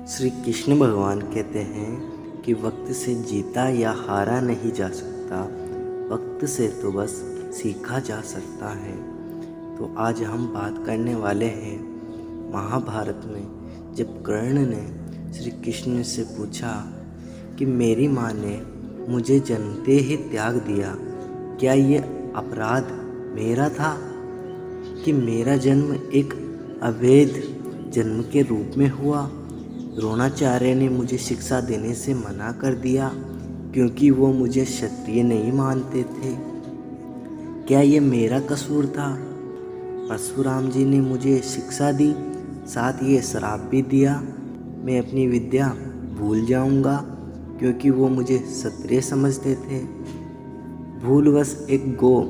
श्री कृष्ण भगवान कहते हैं कि वक्त से जीता या हारा नहीं जा सकता, वक्त से तो बस सीखा जा सकता है। तो आज हम बात करने वाले हैं महाभारत में जब कर्ण ने श्री कृष्ण से पूछा कि मेरी माँ ने मुझे जन्मते ही त्याग दिया, क्या ये अपराध मेरा था कि मेरा जन्म एक अवैध जन्म के रूप में हुआ। द्रोणाचार्य ने मुझे शिक्षा देने से मना कर दिया क्योंकि वो मुझे क्षत्रिय नहीं मानते थे। क्या ये मेरा कसूर था? परशुराम जी ने मुझे शिक्षा दी, साथ ये श्राप भी दिया मैं अपनी विद्या भूल जाऊंगा क्योंकि वो मुझे क्षत्रिय समझते थे। भूलवश एक गौ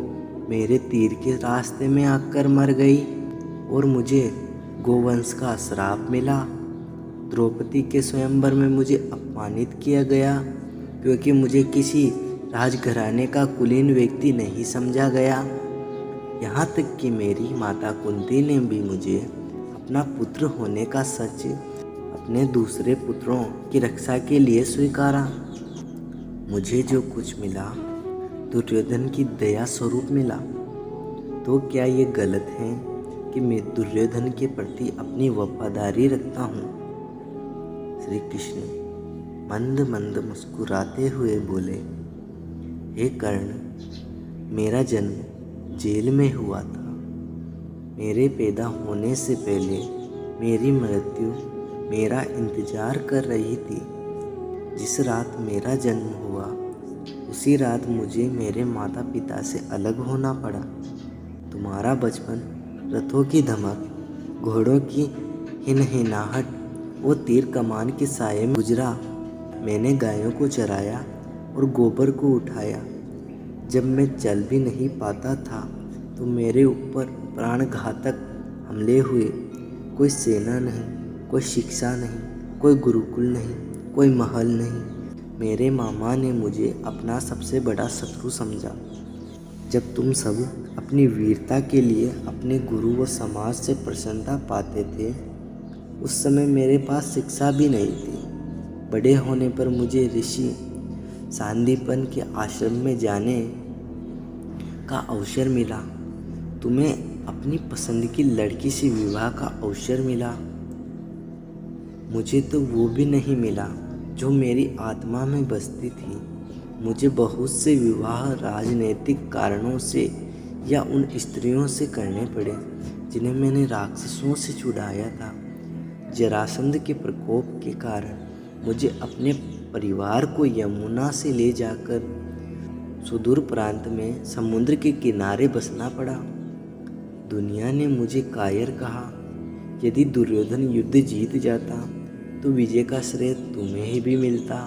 मेरे तीर के रास्ते में आकर मर गई और मुझे गोवंश का श्राप मिला। द्रौपदी के स्वयंवर में मुझे अपमानित किया गया क्योंकि मुझे किसी राजघराने का कुलीन व्यक्ति नहीं समझा गया। यहाँ तक कि मेरी माता कुंती ने भी मुझे अपना पुत्र होने का सच अपने दूसरे पुत्रों की रक्षा के लिए स्वीकारा। मुझे जो कुछ मिला दुर्योधन की दया स्वरूप मिला। तो क्या ये गलत है कि मैं दुर्योधन के प्रति अपनी वफादारी रखता हूँ? श्री कृष्ण मंद मंद मुस्कुराते हुए बोले, हे कर्ण, मेरा जन्म जेल में हुआ था। मेरे पैदा होने से पहले मेरी मृत्यु मेरा इंतजार कर रही थी। जिस रात मेरा जन्म हुआ उसी रात मुझे मेरे माता पिता से अलग होना पड़ा। तुम्हारा बचपन रथों की धमक, घोड़ों की हिनहिनाहट वो तीर कमान के साये में गुजरा। मैंने गायों को चराया और गोबर को उठाया। जब मैं चल भी नहीं पाता था तो मेरे ऊपर प्राणघातक हमले हुए। कोई सेना नहीं, कोई शिक्षा नहीं, कोई गुरुकुल नहीं, कोई महल नहीं। मेरे मामा ने मुझे अपना सबसे बड़ा शत्रु समझा। जब तुम सब अपनी वीरता के लिए अपने गुरु व समाज से प्रसन्नता पाते थे, उस समय मेरे पास शिक्षा भी नहीं थी। बड़े होने पर मुझे ऋषि सांदीपन के आश्रम में जाने का अवसर मिला। तुम्हें अपनी पसंद की लड़की से विवाह का अवसर मिला। मुझे तो वो भी नहीं मिला जो मेरी आत्मा में बसती थी। मुझे बहुत से विवाह राजनीतिक कारणों से या उन स्त्रियों से करने पड़े जिन्हें मैंने राक्षसों से छुड़ाया था। जरासंध के प्रकोप के कारण मुझे अपने परिवार को यमुना से ले जाकर सुदूर प्रांत में समुद्र के किनारे बसना पड़ा। दुनिया ने मुझे कायर कहा। यदि दुर्योधन युद्ध जीत जाता तो विजय का श्रेय तुम्हें ही भी मिलता,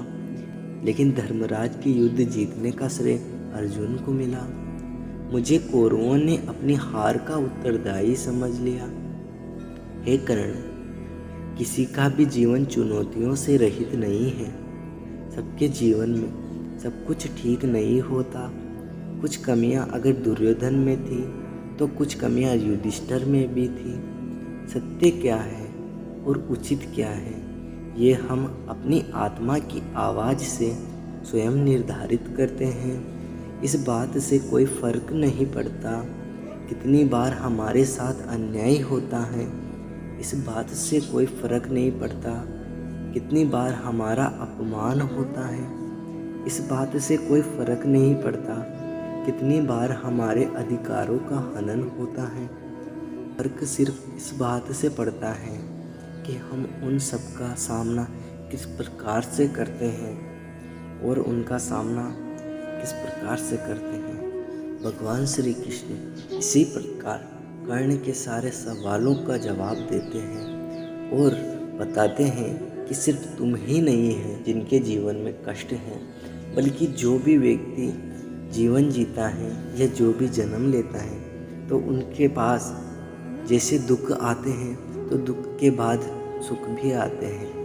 लेकिन धर्मराज के युद्ध जीतने का श्रेय अर्जुन को मिला। मुझे कौरवों ने अपनी हार का उत्तरदायी समझ लिया। हे कर्ण, किसी का भी जीवन चुनौतियों से रहित नहीं है। सबके जीवन में सब कुछ ठीक नहीं होता। कुछ कमियां अगर दुर्योधन में थी तो कुछ कमियां युधिष्ठिर में भी थी। सत्य क्या है और उचित क्या है, ये हम अपनी आत्मा की आवाज़ से स्वयं निर्धारित करते हैं। इस बात से कोई फर्क नहीं पड़ता कितनी बार हमारे साथ अन्याय होता है। इस बात से कोई फर्क नहीं पड़ता कितनी बार हमारा अपमान होता है। इस बात से कोई फर्क नहीं पड़ता कितनी बार हमारे अधिकारों का हनन होता है। फर्क सिर्फ इस बात से पड़ता है कि हम उन सब का सामना किस प्रकार से करते हैं और उनका सामना किस प्रकार से करते हैं। भगवान श्री कृष्ण इसी प्रकार कर्ण के सारे सवालों का जवाब देते हैं और बताते हैं कि सिर्फ तुम ही नहीं हैं जिनके जीवन में कष्ट है, बल्कि जो भी व्यक्ति जीवन जीता है या जो भी जन्म लेता है तो उनके पास जैसे दुख आते हैं तो दुख के बाद सुख भी आते हैं।